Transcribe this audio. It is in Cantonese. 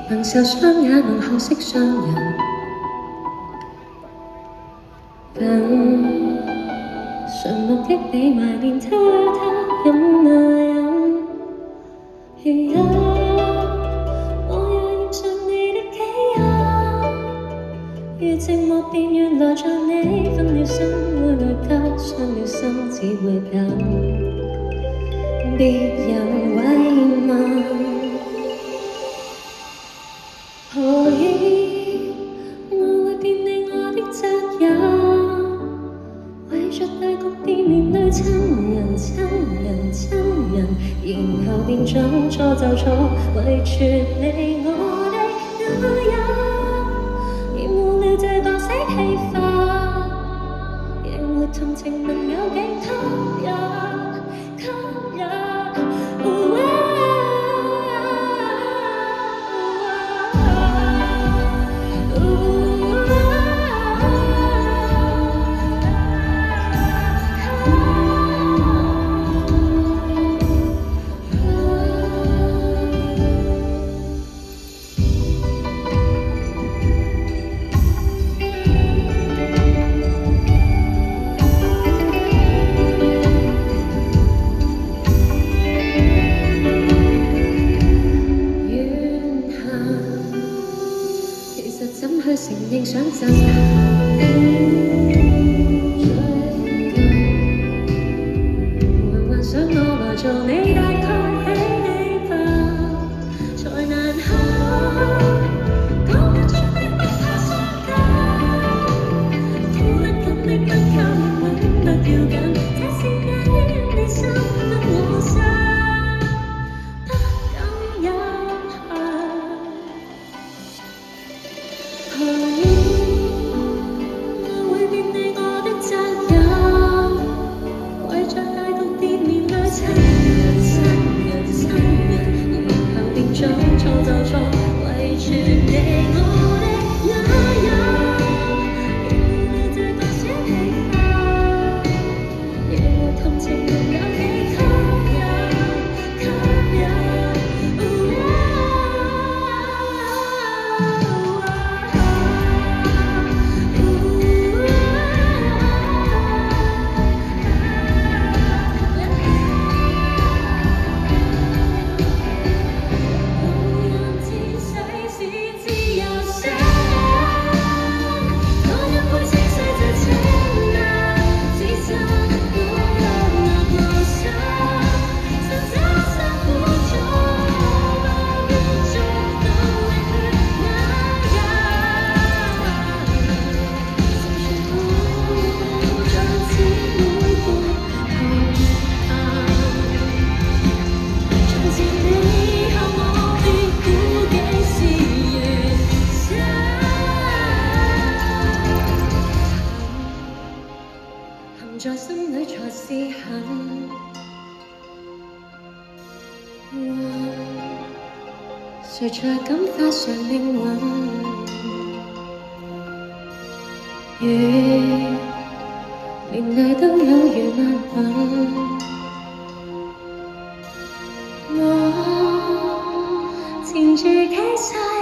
能受傷也能學識傷人。憑純目的你懷念他飲那飲，如一我也染上你的基因，如寂寞便原來像你分了心會愛加傷了心只會等別人慰問。何以我會變你我的責任？為着大局變連累親人，親人，親人，然後便將錯就錯，遺傳你我的那日，厭惡了這代死氣法，仍會同情能有幾吸引，吸引。怎去承認想震撼？還幻想我來做你大概起你吧，才難堪。講不出的不怕傷感，抱得緊的不靠吻，不要緊，這是你你心跟我心不敢有限。何以我會變你我的責任？為着大局變連累親人，親人，親人，然後便將錯就錯，遺傳你我的那日，厭惡了這個小氣法，亦會同情能有幾吸引，吸引。在心裏才是恨，誰才敢發上命運？如連淚都有如難品，我纏住其實。